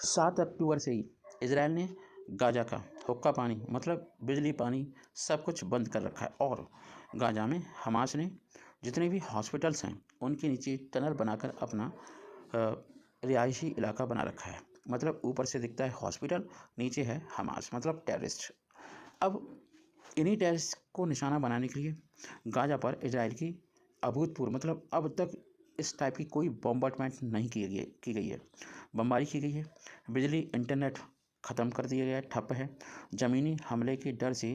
7 अक्टूबर से ही इजराइल ने गाजा का हुक्का पानी मतलब बिजली पानी सब कुछ बंद कर रखा है और गाजा में हमास ने जितने भी हॉस्पिटल्स हैं उनके नीचे टनल बनाकर अपना रिहायशी इलाका बना रखा है। मतलब ऊपर से दिखता है हॉस्पिटल, नीचे है हमास मतलब टेररिस्ट। अब इन्हीं टेररिस्ट को निशाना बनाने के लिए गाजा पर इजराइल की अभूतपूर्व मतलब अब तक इस टाइप की कोई बॉम्बार्डमेंट नहीं की गई है, बमबारी की गई है। बिजली इंटरनेट ख़त्म कर दिया गया है, ठप है। ज़मीनी हमले के डर से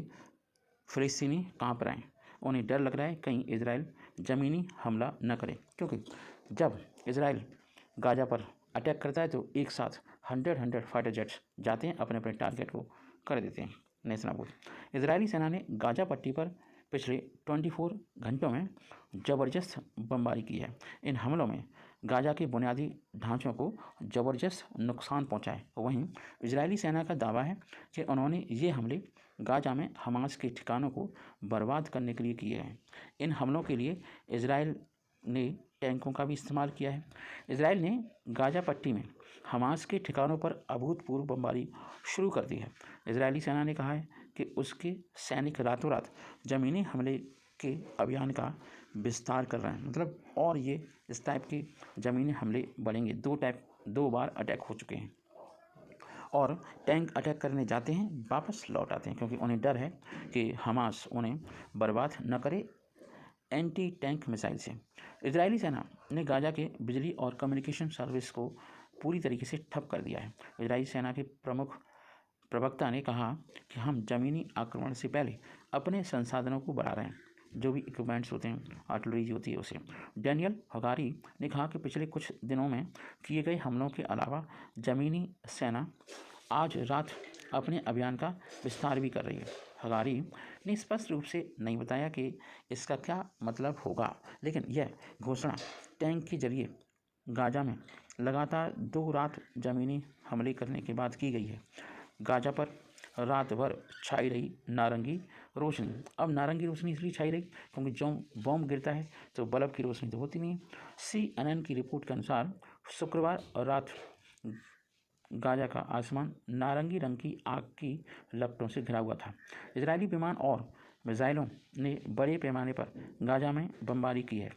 फ़िलिस्तीनी कांप रहे हैं, उन्हें डर लग रहा है कहीं इजराइल ज़मीनी हमला न करे, क्योंकि जब इजराइल गाजा पर अटैक करता है तो एक साथ 100 फाइटर जेट्स जाते हैं, अपने अपने टारगेट को कर देते हैं नेस्तनाबूद। इजरायली सेना ने गाजा पट्टी पर पिछले 24 घंटों में ज़बरदस्त बमबारी की है। इन हमलों में गाजा के बुनियादी ढांचों को ज़बरदस्त नुकसान पहुंचा है। वहीं इजरायली सेना का दावा है कि उन्होंने ये हमले गाजा में हमास के ठिकानों को बर्बाद करने के लिए किए हैं। इन हमलों के लिए इजराइल ने टैंकों का भी इस्तेमाल किया है। इजराइल ने गाजा पट्टी में हमास के ठिकानों पर अभूतपूर्व बमबारी शुरू कर दी है। इजरायली सेना ने कहा है कि उसके सैनिक रातों रात ज़मीनी हमले के अभियान का विस्तार कर रहे हैं। मतलब और ये इस टाइप के ज़मीनी हमले बढ़ेंगे। 2 बार अटैक हो चुके हैं और टैंक अटैक करने जाते हैं, वापस लौट आते हैं, क्योंकि उन्हें डर है कि हमास उन्हें बर्बाद न करे एंटी टैंक मिसाइल से। इजरायली सेना ने गाजा के बिजली और कम्युनिकेशन सर्विस को पूरी तरीके से ठप कर दिया है। इजरायली सेना के प्रमुख प्रवक्ता ने कहा कि हम ज़मीनी आक्रमण से पहले अपने संसाधनों को बढ़ा रहे हैं, जो भी इक्विपमेंट्स होते हैं, आर्टिलरी होती है उसे। डैनियल हगारी ने कहा कि पिछले कुछ दिनों में किए गए हमलों के अलावा ज़मीनी सेना आज रात अपने अभियान का विस्तार भी कर रही है। हगारी ने स्पष्ट रूप से नहीं बताया कि इसका क्या मतलब होगा, लेकिन यह घोषणा टैंक के जरिए गाजा में लगातार 2 रात ज़मीनी हमले करने के बाद की गई है। गाजा पर रात भर छाई रही नारंगी रोशनी। अब नारंगी रोशनी इसलिए छाई रही क्योंकि जब बॉम्ब गिरता है तो बल्ब की रोशनी तो होती नहीं है। CNN की रिपोर्ट के अनुसार शुक्रवार रात गाजा का आसमान नारंगी रंग की आग की लपटों से घिरा हुआ था। इजरायली विमान और मिसाइलों ने बड़े पैमाने पर गाजा में बमबारी की है।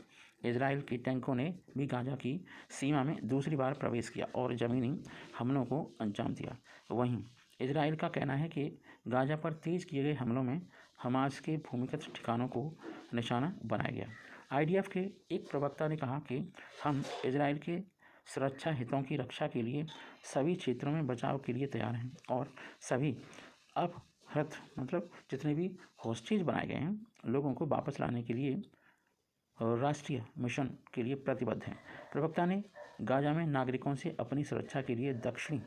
इजराइल के टैंकों ने भी गाजा की सीमा में दूसरी बार प्रवेश किया और ज़मीनी हमलों को अंजाम दिया। वहीं इजराइल का कहना है कि गाजा पर तेज़ किए गए हमलों में हमास के भूमिगत ठिकानों को निशाना बनाया गया। IDF के एक प्रवक्ता ने कहा कि हम इजराइल के सुरक्षा हितों की रक्षा के लिए सभी क्षेत्रों में बचाव के लिए तैयार हैं और सभी अपहृत मतलब जितने भी हॉस्टेज बनाए गए हैं लोगों को वापस लाने के लिए राष्ट्रीय मिशन के लिए प्रतिबद्ध हैं। प्रवक्ता ने गाजा में नागरिकों से अपनी सुरक्षा के लिए दक्षिणी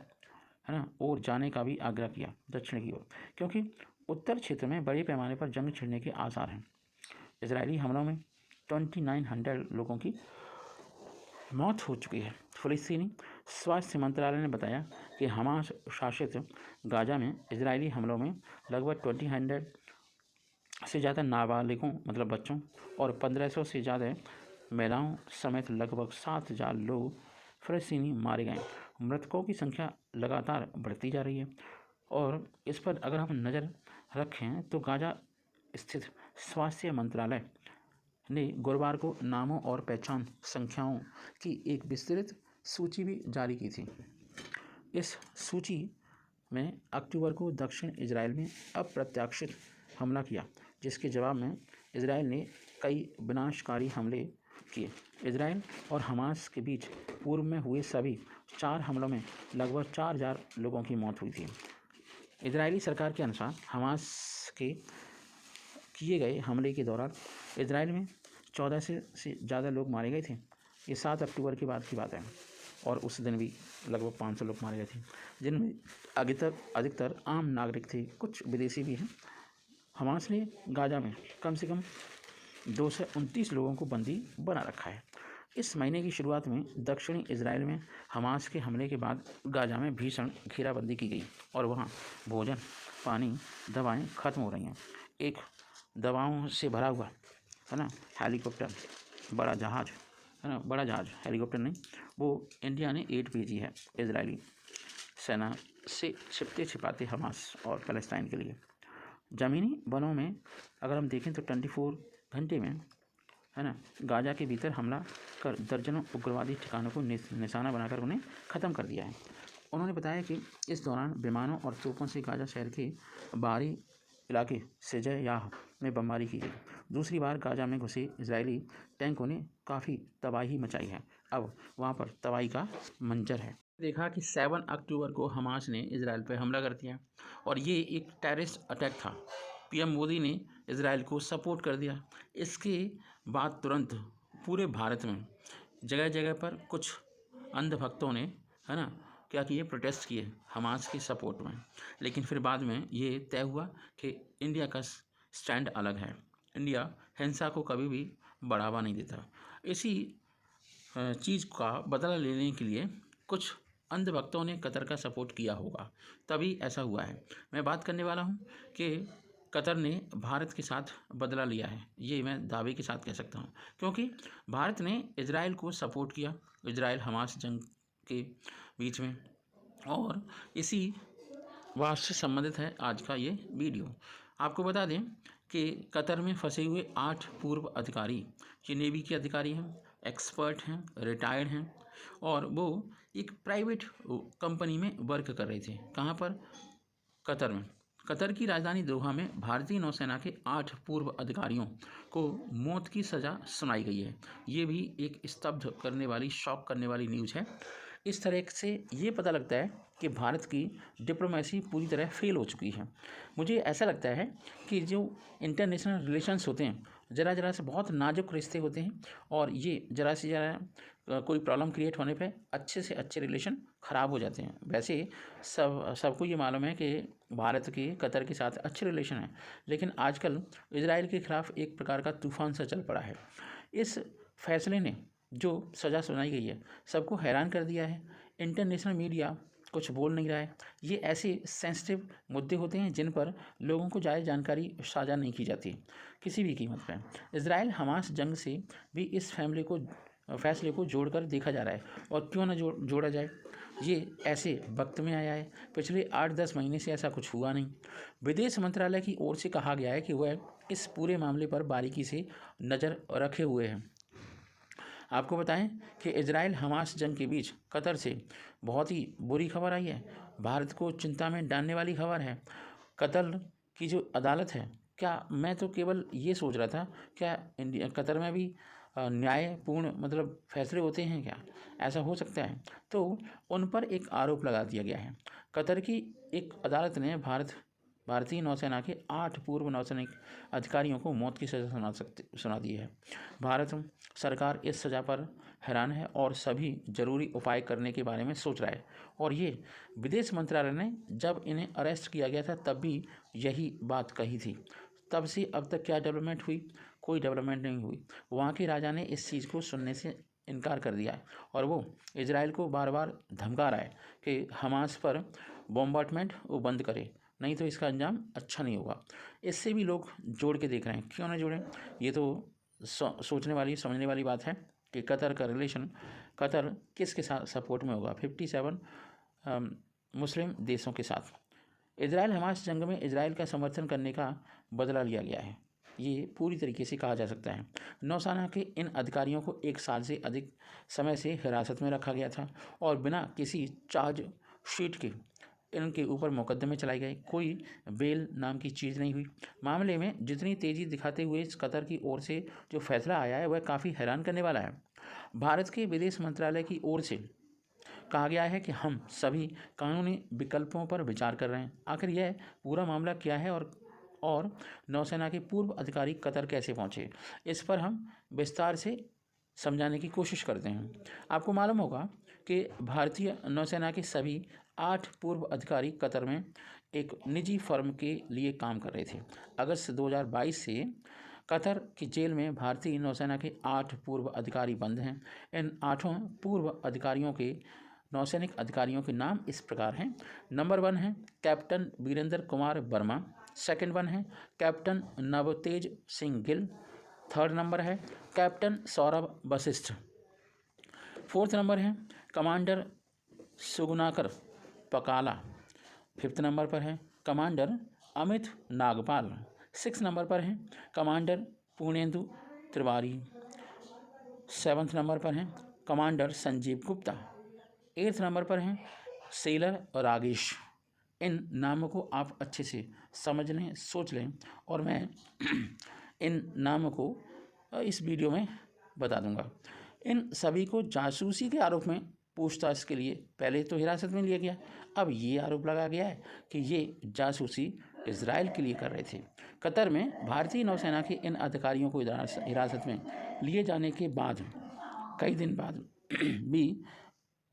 और जाने का भी आग्रह किया, दक्षिण की ओर, क्योंकि उत्तर क्षेत्र में बड़े पैमाने पर जंग छिड़ने के आसार हैं। इजरायली हमलों में 2900 लोगों की मौत हो चुकी है। फ़िलिस्तीनी स्वास्थ्य मंत्रालय ने बताया कि हमास शासित गाजा में इजरायली हमलों में लगभग 200 से ज़्यादा नाबालिगों मतलब बच्चों और 1500 से ज़्यादा महिलाओं समेत लगभग 7000 लोग फ़िलिस्तीनी मारे गए। मृतकों की संख्या लगातार बढ़ती जा रही है और इस पर अगर हम नज़र रखें तो गाजा स्थित स्वास्थ्य मंत्रालय ने गुरुवार को नामों और पहचान संख्याओं की एक विस्तृत सूची भी जारी की थी। इस सूची में अक्टूबर को दक्षिण इजराइल में अप्रत्याशित हमला किया, जिसके जवाब में इजराइल ने कई विनाशकारी हमले किए। इजराइल और हमास के बीच पूर्व में हुए सभी 4 हमलों में लगभग 4000 लोगों की मौत हुई थी। इजरायली सरकार के अनुसार हमास के किए गए हमले के दौरान इजराइल में 14 से ज़्यादा लोग मारे गए थे। ये 7 अक्टूबर के बाद की बात है और उस दिन भी लगभग 500 लोग मारे गए थे, जिनमें अधिकतर आम नागरिक थे, कुछ विदेशी भी हैं। हमास ने गाजा में कम से कम 229 लोगों को बंदी बना रखा है। इस महीने की शुरुआत में दक्षिणी इजराइल में हमास के हमले के बाद गाजा में भीषण घेराबंदी की गई और वहाँ भोजन, पानी, दवाएं ख़त्म हो रही हैं। एक दवाओं से भरा हुआ हेलीकॉप्टर, बड़ा जहाज़ हेलीकॉप्टर नहीं, वो इंडिया ने एड भेजी है इजरायली सेना से छिपते छिपाते हमास और पैलेस्टाइन के लिए। ज़मीनी बलों में अगर हम देखें तो 24 घंटे में, है ना, गाजा के भीतर हमला कर दर्जनों उग्रवादी ठिकानों को निशाना बनाकर उन्हें ख़त्म कर दिया है। उन्होंने बताया कि इस दौरान विमानों और तोपों से गाजा शहर के बाहरी इलाके सेजयाह में बमबारी की गई। दूसरी बार गाजा में घुसे इजरायली टैंकों ने काफ़ी तबाही मचाई है। अब वहाँ पर तबाही का मंजर है। देखा कि 7 अक्टूबर को हमास ने इजराइल पर हमला कर दिया और ये एक टेररिस्ट अटैक था। पीएम मोदी ने इजराइल को सपोर्ट कर दिया। इसके बाद तुरंत पूरे भारत में जगह जगह पर कुछ अंधभक्तों ने, है ना, क्या किए, प्रोटेस्ट किए हमास के सपोर्ट में। लेकिन फिर बाद में ये तय हुआ कि इंडिया का स्टैंड अलग है। इंडिया हिंसा को कभी भी बढ़ावा नहीं देता। इसी चीज़ का बदला लेने के लिए कुछ अंधभक्तों ने कतर का सपोर्ट किया होगा, तभी ऐसा हुआ है। मैं बात करने वाला हूँ कि कतर ने भारत के साथ बदला लिया है, ये मैं दावे के साथ कह सकता हूँ, क्योंकि भारत ने इजराइल को सपोर्ट किया, इजराइल हमास जंग के बीच में, और इसी बात से संबंधित है आज का ये वीडियो। आपको बता दें कि कतर में फंसे हुए 8 पूर्व अधिकारी, ये नेवी के अधिकारी हैं, एक्सपर्ट हैं, रिटायर्ड हैं, और वो एक प्राइवेट कंपनी में वर्क कर रहे थे। कहाँ पर? कतर में। कतर की राजधानी दोहा में भारतीय नौसेना के 8 पूर्व अधिकारियों को मौत की सज़ा सुनाई गई है। ये भी एक स्तब्ध करने वाली, शॉक करने वाली न्यूज़ है। इस तरह से ये पता लगता है कि भारत की डिप्लोमेसी पूरी तरह फेल हो चुकी है। मुझे ऐसा लगता है कि जो इंटरनेशनल रिलेशंस होते हैं, ज़रा ज़रा से बहुत नाजुक रिश्ते होते हैं, और ये ज़रा से ज़रा कोई प्रॉब्लम क्रिएट होने पे अच्छे से अच्छे रिलेशन ख़राब हो जाते हैं। वैसे सबको ये मालूम है कि भारत के कतर के साथ अच्छे रिलेशन हैं, लेकिन आजकल इजराइल के ख़िलाफ़ एक प्रकार का तूफ़ान सा चल पड़ा है। इस फैसले ने जो सज़ा सुनाई गई है सबको हैरान कर दिया है। इंटरनेशनल मीडिया कुछ बोल नहीं रहा है। ये ऐसे सेंसिटिव मुद्दे होते हैं जिन पर लोगों को ज़्यादा जानकारी साझा नहीं की जाती किसी भी कीमत पर। इजराइल हमास जंग से भी इस फैसले को जोड़कर देखा जा रहा है, और क्यों ना जोड़ा जाए। ये ऐसे वक्त में आया है, पिछले 8-10 महीने से ऐसा कुछ हुआ नहीं। विदेश मंत्रालय की ओर से कहा गया है कि वह इस पूरे मामले पर बारीकी से नज़र रखे हुए हैं। आपको बताएं कि इजराइल हमास जंग के बीच कतर से बहुत ही बुरी खबर आई है, भारत को चिंता में डालने वाली खबर है। कतर की जो अदालत है, क्या मैं तो केवल ये सोच रहा था, क्या कतर में भी न्यायपूर्ण मतलब फैसले होते हैं क्या? ऐसा हो सकता है। तो उन पर एक आरोप लगा दिया गया है। कतर की एक अदालत ने भारतीय नौसेना के 8 पूर्व नौसैनिक अधिकारियों को मौत की सज़ा सुना दी है। भारत सरकार इस सज़ा पर हैरान है और सभी जरूरी उपाय करने के बारे में सोच रहा है। और ये विदेश मंत्रालय ने जब इन्हें अरेस्ट किया गया था तब भी यही बात कही थी। तब से अब तक क्या डेवलपमेंट हुई? कोई डेवलपमेंट नहीं हुई। वहाँ के राजा ने इस चीज़ को सुनने से इनकार कर दिया है, और वो इजराइल को बार बार धमका रहा है कि हमास पर बॉम्बार्डमेंट वो बंद करे, नहीं तो इसका अंजाम अच्छा नहीं होगा। इससे भी लोग जोड़ के देख रहे हैं, क्यों ना जोड़ें? ये तो सोचने वाली, समझने वाली बात है कि कतर का रिलेशन, कतर किसके साथ सपोर्ट में होगा? 57 मुस्लिम देशों के साथ। इजराइल हमास जंग में इजराइल का समर्थन करने का बदला लिया गया है, ये पूरी तरीके से कहा जा सकता है। नौसेना के इन अधिकारियों को 1 साल से अधिक समय से हिरासत में रखा गया था, और बिना किसी चार्जशीट के इनके ऊपर मुकदमे चलाए गए। कोई बेल नाम की चीज़ नहीं हुई। मामले में जितनी तेज़ी दिखाते हुए कतर की ओर से जो फैसला आया है वह काफ़ी हैरान करने वाला है। भारत के विदेश मंत्रालय की ओर से कहा गया है कि हम सभी कानूनी विकल्पों पर विचार कर रहे हैं। आखिर यह पूरा मामला क्या है, और नौसेना के पूर्व अधिकारी कतर कैसे पहुंचे, इस पर हम विस्तार से समझाने की कोशिश करते हैं। आपको मालूम होगा कि भारतीय नौसेना के सभी 8 पूर्व अधिकारी कतर में एक निजी फर्म के लिए काम कर रहे थे। अगस्त 2022 से कतर की जेल में भारतीय नौसेना के 8 पूर्व अधिकारी बंद हैं। इन 8 पूर्व अधिकारियों के नौसैनिक अधिकारियों के नाम इस प्रकार हैं। नंबर 1 है कैप्टन वीरेंद्र कुमार वर्मा। सेकंड 1 है captain Navtej Singh Gill. Third number है captain Saurabh Vashisht. Fourth number है commander Sugunakar Pakala 5th number पर है। कमांडर अमित नागपाल 6 नंबर पर हैं। Commander Purnendu Tiwari 7th number पर हैं। Commander Sanjeev Gupta 8th number पर हैं। सेलर रागेश। इन नामों को आप अच्छे से समझ लें, सोच लें, और मैं इन नामों को इस वीडियो में बता दूंगा। इन सभी को जासूसी के आरोप में पूछताछ के लिए पहले तो हिरासत में लिया गया, अब ये आरोप लगाया गया है कि ये जासूसी इजराइल के लिए कर रहे थे। कतर में भारतीय नौसेना के इन अधिकारियों को हिरासत में लिए जाने के बाद कई दिन बाद भी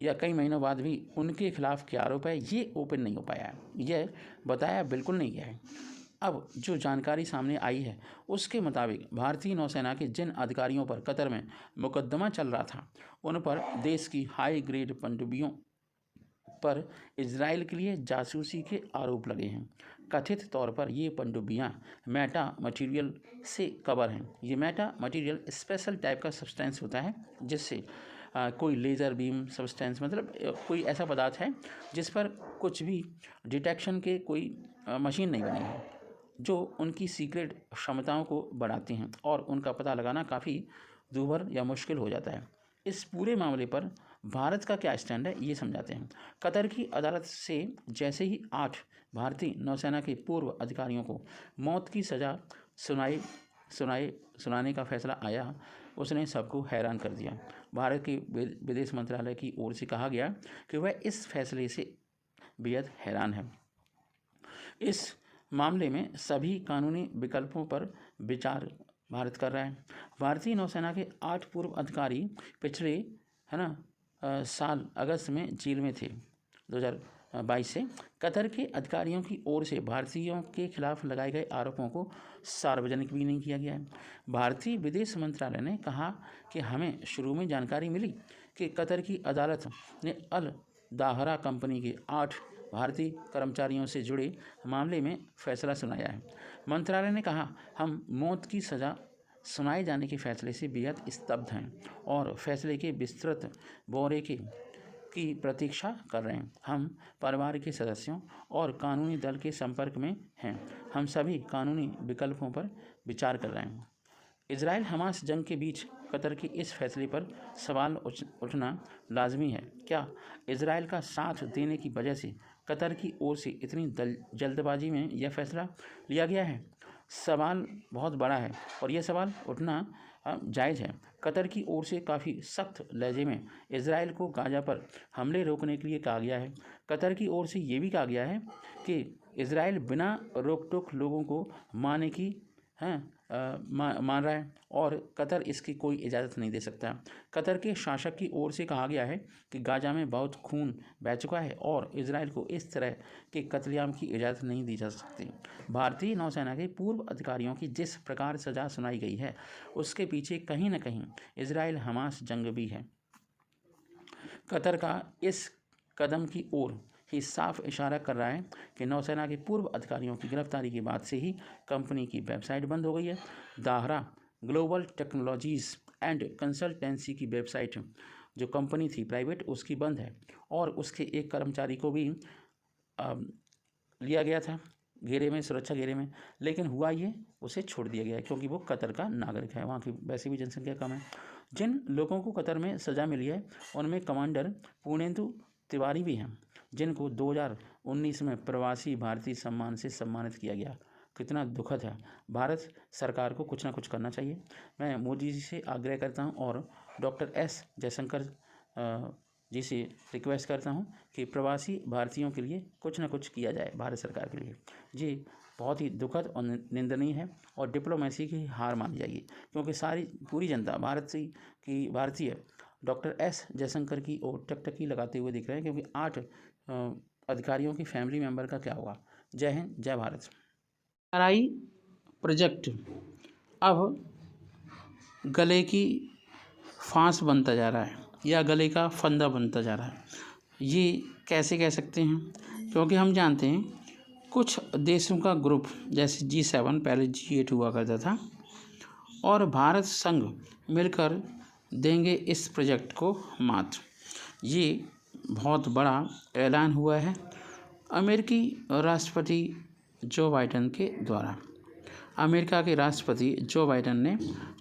या कई महीनों बाद भी उनके खिलाफ क्या आरोप है ये ओपन नहीं हो पाया है, यह बताया बिल्कुल नहीं गया है। अब जो जानकारी सामने आई है उसके मुताबिक भारतीय नौसेना के जिन अधिकारियों पर कतर में मुकदमा चल रहा था उन पर देश की हाई ग्रेड पनडुब्बियों पर इजराइल के लिए जासूसी के आरोप लगे हैं। कथित तौर पर ये पनडुब्बियाँ मेटा मटेरियल से कवर हैं। ये मेटा मटेरियल स्पेशल टाइप का सब्सटेंस होता है जिससे कोई लेज़र बीम सब्सटेंस, मतलब कोई ऐसा पदार्थ है जिस पर कुछ भी डिटेक्शन के कोई मशीन नहीं बनी है, जो उनकी सीक्रेट क्षमताओं को बढ़ाती हैं और उनका पता लगाना काफ़ी दूभर या मुश्किल हो जाता है। इस पूरे मामले पर भारत का क्या स्टैंड है ये समझाते हैं। कतर की अदालत से जैसे ही 8 भारतीय नौसेना के पूर्व अधिकारियों को मौत की सज़ा सुनाने का फैसला आया, उसने सबको हैरान कर दिया। भारत के विदेश मंत्रालय की ओर से कहा गया कि वह इस फैसले से बेहद हैरान है। इस मामले में सभी कानूनी विकल्पों पर विचार भारत कर रहा है। भारतीय नौसेना के 8 पूर्व अधिकारी पिछले साल अगस्त में जेल में थे 2022 से। कतर के अधिकारियों की ओर से भारतीयों के खिलाफ लगाए गए आरोपों को सार्वजनिक भी नहीं किया गया है। भारतीय विदेश मंत्रालय ने कहा कि हमें शुरू में जानकारी मिली कि कतर की अदालत ने अल दाहरा कंपनी के 8 भारतीय कर्मचारियों से जुड़े मामले में फैसला सुनाया है। मंत्रालय ने कहा, हम मौत की सज़ा सुनाए जाने के फैसले से बेहद स्तब्ध हैं और फैसले के विस्तृत ब्यौरे की प्रतीक्षा कर रहे हैं। हम परिवार के सदस्यों और कानूनी दल के संपर्क में हैं। हम सभी कानूनी विकल्पों पर विचार कर रहे हैं। इजराइल हमास जंग के बीच कतर के इस फैसले पर सवाल उठना लाजमी है। क्या इजराइल का साथ देने की वजह से कतर की ओर से इतनी जल्दबाजी में यह फैसला लिया गया है? सवाल बहुत बड़ा है और यह सवाल उठना जायज़ है। कतर की ओर से काफ़ी सख्त लहजे में इजराइल को गाजा पर हमले रोकने के लिए कहा गया है। कतर की ओर से ये भी कहा गया है कि इजराइल बिना रोक टोक लोगों को मारने की मान रहा है और कतर इसकी कोई इजाज़त नहीं दे सकता। कतर के शासक की ओर से कहा गया है कि गाजा में बहुत खून बह चुका है और इजराइल को इस तरह के कत्लेआम की इजाज़त नहीं दी जा सकती। भारतीय नौसेना के पूर्व अधिकारियों की जिस प्रकार सज़ा सुनाई गई है उसके पीछे कहीं न कहीं इजराइल हमास जंग भी है। कतर का इस कदम की ओर ही साफ इशारा कर रहा है कि नौसेना के पूर्व अधिकारियों की गिरफ्तारी के बाद से ही कंपनी की वेबसाइट बंद हो गई है। Dahra global technologies and consultancy की वेबसाइट जो कंपनी थी प्राइवेट उसकी बंद है और उसके एक कर्मचारी को भी लिया गया था घेरे में, सुरक्षा घेरे में, लेकिन हुआ ये उसे छोड़ दिया गया है क्योंकि वो कतर का नागरिक है। वहाँ की वैसे भी जनसंख्या कम है। जिन लोगों को कतर में सज़ा मिली है उनमें कमांडर पूर्णेंदु तिवारी भी हैं जिनको 2019 में प्रवासी भारतीय सम्मान से सम्मानित किया गया। कितना दुखद है। भारत सरकार को कुछ ना कुछ करना चाहिए। मैं मोदी जी से आग्रह करता हूं और डॉक्टर एस जयशंकर जी से रिक्वेस्ट करता हूं कि प्रवासी भारतीयों के लिए कुछ ना कुछ किया जाए भारत सरकार के लिए। जी बहुत ही दुखद और निंदनीय है और डिप्लोमेसी की हार मानी जाएगी क्योंकि पूरी जनता भारतीय डॉक्टर एस जयशंकर की ओर टकटकी लगाते हुए दिख रहे हैं क्योंकि 8 अधिकारियों की फैमिली मेंबर का क्या हुआ। जय हिंद, जय भारत। RI प्रोजेक्ट अब गले की फांस बनता जा रहा है या गले का फंदा बनता जा रहा है। ये कैसे कह सकते हैं? क्योंकि हम जानते हैं कुछ देशों का ग्रुप जैसे G7 पहले G8 हुआ करता था और भारत संघ मिलकर देंगे इस प्रोजेक्ट को मात। ये बहुत बड़ा ऐलान हुआ है अमेरिकी राष्ट्रपति जो बाइडेन के द्वारा। अमेरिका के राष्ट्रपति जो बाइडेन ने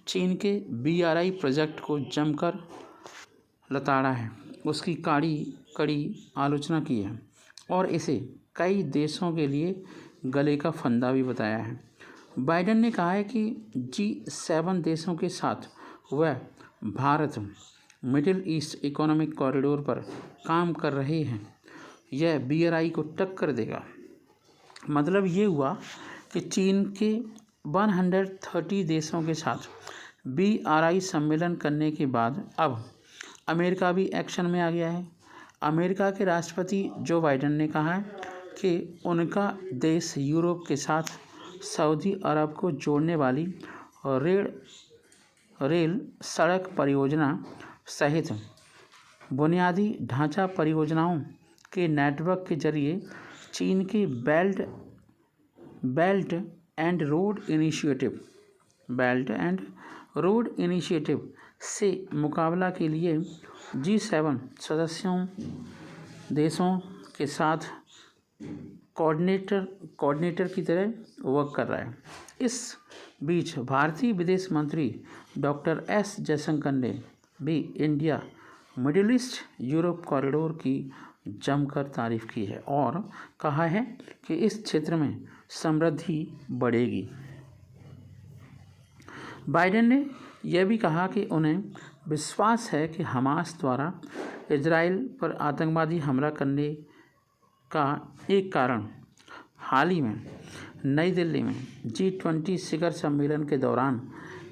चीन के BRI प्रोजेक्ट को जमकर लताड़ा है, उसकी कड़ी आलोचना की है और इसे कई देशों के लिए गले का फंदा भी बताया है। बाइडेन ने कहा है कि G7 देशों के साथ वह Bharat middle east economic corridor पर काम कर रहे हैं। यह BRI को टक्कर देगा। मतलब ये हुआ कि चीन के 130 देशों के साथ BRI सम्मेलन करने के बाद अब अमेरिका भी एक्शन में आ गया है। अमेरिका के राष्ट्रपति जो बाइडेन ने कहा है कि उनका देश यूरोप के साथ सऊदी अरब को जोड़ने वाली रेल सड़क परियोजना सहित बुनियादी ढांचा परियोजनाओं के नेटवर्क के जरिए चीन के बेल्ट एंड रोड इनिशिएटिव से मुकाबला के लिए G7 सदस्यों देशों के साथ कोऑर्डिनेटर की तरह वर्क कर रहा है। इस बीच भारतीय विदेश मंत्री डॉक्टर S जयशंकर ने भी India middle east Europe corridor की जमकर तारीफ की है और कहा है कि इस क्षेत्र में समृद्धि बढ़ेगी। बाइडेन ने यह भी कहा कि उन्हें विश्वास है कि हमास द्वारा इजराइल पर आतंकवादी हमला करने का एक कारण हाल ही में नई दिल्ली में G20 शिखर सम्मेलन के दौरान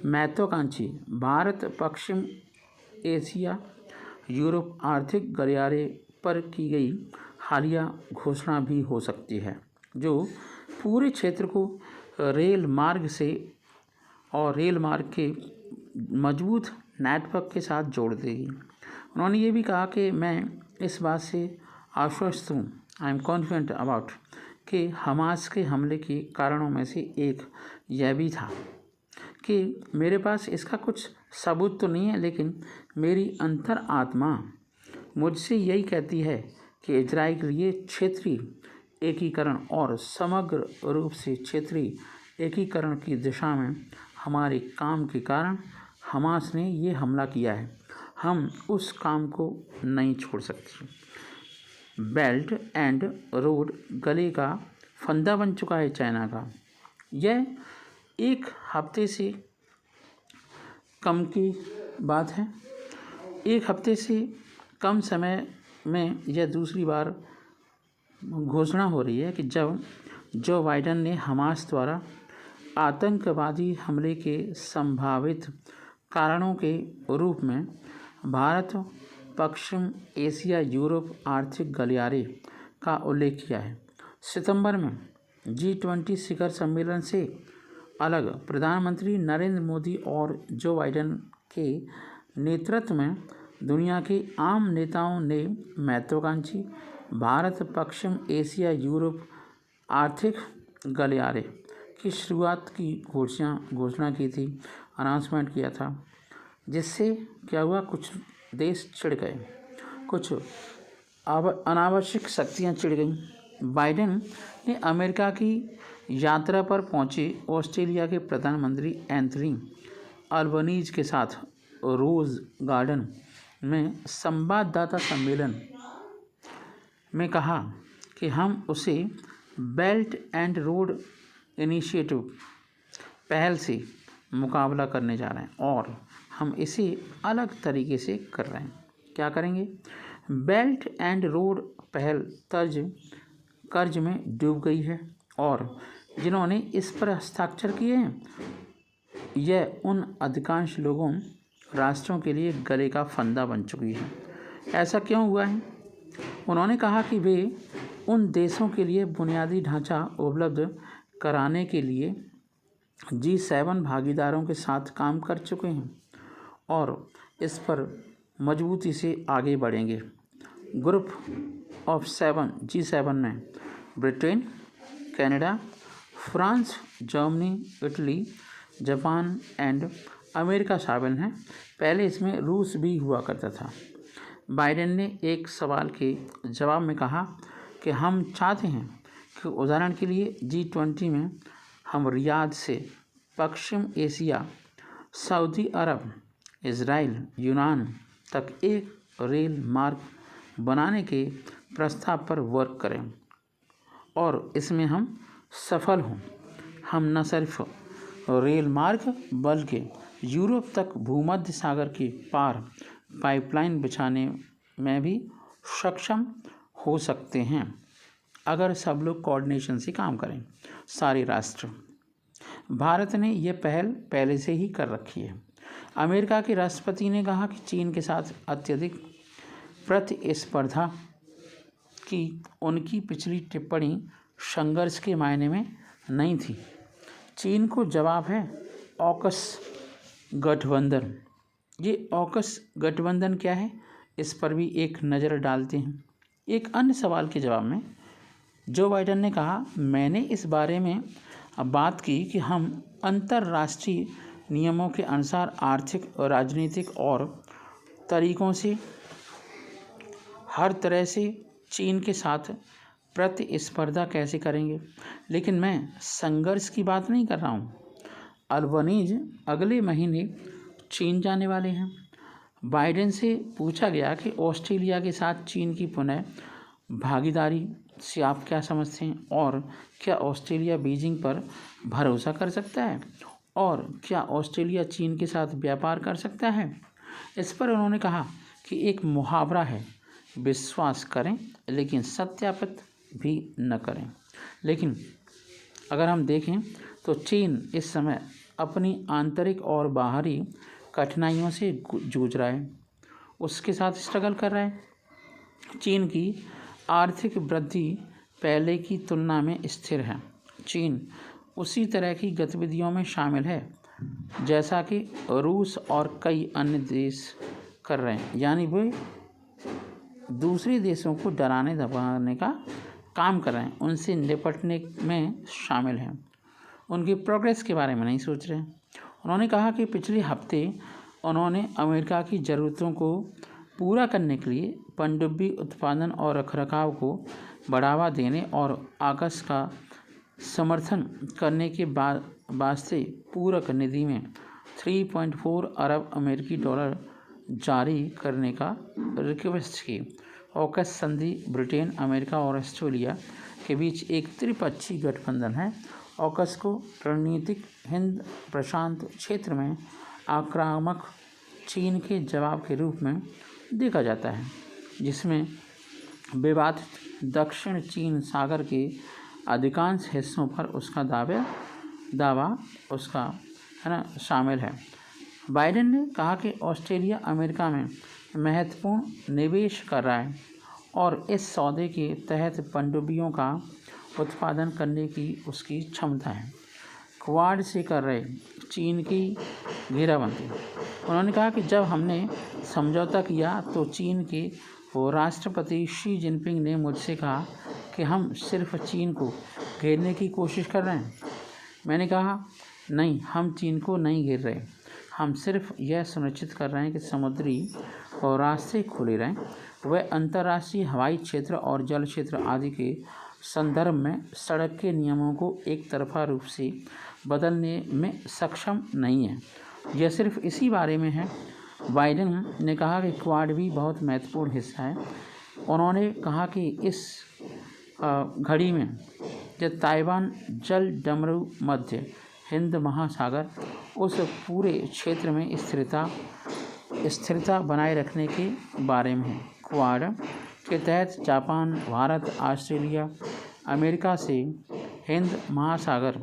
महत्वाकांक्षी भारत पश्चिम एशिया यूरोप आर्थिक गलियारे पर की गई हालिया घोषणा भी हो सकती है, जो पूरे क्षेत्र को रेल मार्ग के मजबूत नेटवर्क के साथ जोड़ देगी। उन्होंने ये भी कहा कि मैं इस बात से आश्वस्त हूँ, आई एम कॉन्फिडेंट अबाउट, कि हमास के हमले के कारणों में से एक यह भी था कि मेरे पास इसका कुछ सबूत तो नहीं है, लेकिन मेरी अंतर आत्मा मुझसे यही कहती है कि इजराइल के लिए क्षेत्रीय एकीकरण और समग्र रूप से क्षेत्रीय एकीकरण की दिशा में हमारे काम के कारण हमास ने ये हमला किया है। हम उस काम को नहीं छोड़ सकते। बेल्ट एंड रोड गले का फंदा बन चुका है चाइना का। यह एक हफ्ते से कम की बात है। एक हफ्ते से कम समय में यह दूसरी बार घोषणा हो रही है कि जब जो बाइडेन ने हमास द्वारा आतंकवादी हमले के संभावित कारणों के रूप में भारत पश्चिम एशिया यूरोप आर्थिक गलियारे का उल्लेख किया है। सितंबर में G20 शिखर सम्मेलन से अलग प्रधानमंत्री नरेंद्र मोदी और जो बाइडेन के नेतृत्व में दुनिया के आम नेताओं ने महत्वाकांक्षी भारत पश्चिम एशिया यूरोप आर्थिक गलियारे की शुरुआत की घोषणा की थी, अनाउंसमेंट किया था, जिससे क्या हुआ, कुछ देश चिढ़ गए, कुछ अनावश्यक शक्तियां चिढ़ गईं। बाइडेन ने अमेरिका की यात्रा पर पहुंचे ऑस्ट्रेलिया के प्रधानमंत्री एंथनी अल्बनीज के साथ रोज गार्डन में संवाददाता सम्मेलन में कहा कि हम उसे बेल्ट एंड रोड इनिशिएटिव पहल से मुकाबला करने जा रहे हैं और हम इसे अलग तरीके से कर रहे हैं। क्या करेंगे? बेल्ट एंड रोड पहल कर्ज में डूब गई है और जिन्होंने इस पर हस्ताक्षर किए हैं, यह उन अधिकांश राष्ट्रों के लिए गले का फंदा बन चुकी है। ऐसा क्यों हुआ है? उन्होंने कहा कि वे उन देशों के लिए बुनियादी ढांचा उपलब्ध कराने के लिए G7 भागीदारों के साथ काम कर चुके हैं और इस पर मजबूती से आगे बढ़ेंगे। ग्रुप ऑफ 7 G7 में Britain, Canada, France, Germany, Italy, Japan and America शामिल हैं। पहले इसमें रूस भी हुआ करता था। बाइडेन ने एक सवाल के जवाब में कहा कि हम चाहते हैं कि उदाहरण के लिए G20 में हम रियाद से पश्चिम एशिया, सऊदी अरब, इजराइल, यूनान तक एक रेल मार्ग बनाने के प्रस्ताव पर वर्क करें और इसमें हम सफल हों। हम न सिर्फ रेल मार्ग बल्कि यूरोप तक भूमध्य सागर के पार पाइपलाइन बिछाने में भी सक्षम हो सकते हैं अगर सब लोग कोऑर्डिनेशन से काम करें। सारे राष्ट्र। भारत ने यह पहल पहले से ही कर रखी है। अमेरिका के राष्ट्रपति ने कहा कि चीन के साथ अत्यधिक प्रतिस्पर्धा की उनकी पिछली टिप्पणी संघर्ष के मायने में नहीं थी। चीन को जवाब है ऑकस गठबंधन। ये ऑकस गठबंधन क्या है, इस पर भी एक नज़र डालते हैं। एक अन्य सवाल के जवाब में जो बाइडेन ने कहा, मैंने इस बारे में बात की कि हम अंतर्राष्ट्रीय नियमों के अनुसार आर्थिक, राजनीतिक और तरीकों से हर तरह से चीन के साथ प्रतिस्पर्धा कैसे करेंगे, लेकिन मैं संघर्ष की बात नहीं कर रहा हूँ। अल्बनीज अगले महीने चीन जाने वाले हैं। बाइडेन से पूछा गया कि ऑस्ट्रेलिया के साथ चीन की पुनः भागीदारी से आप क्या समझते हैं और क्या ऑस्ट्रेलिया बीजिंग पर भरोसा कर सकता है और क्या ऑस्ट्रेलिया चीन के साथ व्यापार कर सकता है। इस पर उन्होंने कहा कि एक मुहावरा है, विश्वास करें लेकिन सत्यापित भी न करें। लेकिन अगर हम देखें तो चीन इस समय अपनी आंतरिक और बाहरी कठिनाइयों से जूझ रहा है, उसके साथ स्ट्रगल कर रहा है। चीन की आर्थिक वृद्धि पहले की तुलना में स्थिर है। चीन उसी तरह की गतिविधियों में शामिल है जैसा कि रूस और कई अन्य देश कर रहे हैं, यानी वे दूसरे देशों को डराने धमकाने का काम कर रहे हैं, उनसे निपटने में शामिल हैं, उनकी प्रोग्रेस के बारे में नहीं सोच रहे हैं। उन्होंने कहा कि पिछले हफ्ते उन्होंने अमेरिका की ज़रूरतों को पूरा करने के लिए पनडुब्बी उत्पादन और रखरखाव को बढ़ावा देने और आकाश का समर्थन करने के वास्ते पूरक निधि में 3.4 अरब अमेरिकी डॉलर जारी करने का रिक्वेस्ट की। ऑकस संधि ब्रिटेन, अमेरिका और ऑस्ट्रेलिया के बीच एक त्रिपक्षीय गठबंधन है। ऑकस को रणनीतिक हिंद प्रशांत क्षेत्र में आक्रामक चीन के जवाब के रूप में देखा जाता है, जिसमें विवादित दक्षिण चीन सागर के अधिकांश हिस्सों पर उसका दावा उसका शामिल है। बाइडेन ने कहा कि ऑस्ट्रेलिया अमेरिका में महत्वपूर्ण निवेश कर रहा है और इस सौदे के तहत पनडुब्बियों का उत्पादन करने की उसकी क्षमता है। क्वाड से कर रहे चीन की घेराबंदी। उन्होंने कहा कि जब हमने समझौता किया तो चीन के राष्ट्रपति शी जिनपिंग ने मुझसे कहा कि हम सिर्फ चीन को घेरने की कोशिश कर रहे हैं। मैंने कहा नहीं, हम चीन को नहीं घेर रहे, हम सिर्फ यह सुनिश्चित कर रहे हैं कि समुद्री और रास्ते खुले रहें। वह अंतर्राष्ट्रीय हवाई क्षेत्र और जल क्षेत्र आदि के संदर्भ में सड़क के नियमों को एक तरफा रूप से बदलने में सक्षम नहीं है। यह सिर्फ इसी बारे में है। बाइडेन ने कहा कि क्वाड भी बहुत महत्वपूर्ण हिस्सा है। उन्होंने कहा कि इस घड़ी में जब ताइवान जल डमरू मध्य हिंद महासागर उस पूरे क्षेत्र में स्थिरता बनाए रखने के बारे में है। क्वाड के तहत जापान, भारत, ऑस्ट्रेलिया, अमेरिका से हिंद महासागर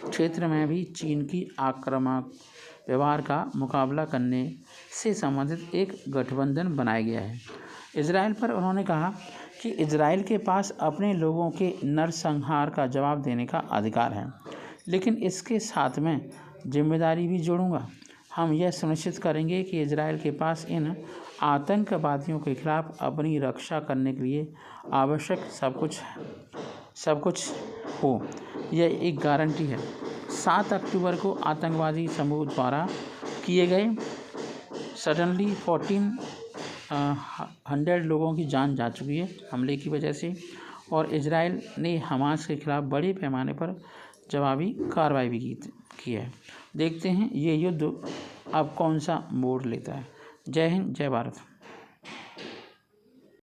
क्षेत्र में भी चीन की आक्रामक व्यवहार का मुकाबला करने से संबंधित एक गठबंधन बनाया गया है। इजराइल पर उन्होंने कहा कि इजराइल के पास अपने लोगों के नरसंहार का जवाब देने का अधिकार है, लेकिन इसके साथ मैं जिम्मेदारी भी जोड़ूंगा। हम यह सुनिश्चित करेंगे कि इजराइल के पास इन आतंकवादियों के खिलाफ अपनी रक्षा करने के लिए आवश्यक सब कुछ हो। यह एक गारंटी है। 7 अक्टूबर को आतंकवादी समूह द्वारा किए गए सडनली 14 100 लोगों की जान जा चुकी है हमले की वजह से, और इजराइल ने हमास के खिलाफ बड़े पैमाने पर जवाबी कार्रवाई भी की है। देखते हैं ये युद्ध अब कौन सा मोड़ लेता है। जय हिंद, जय भारत।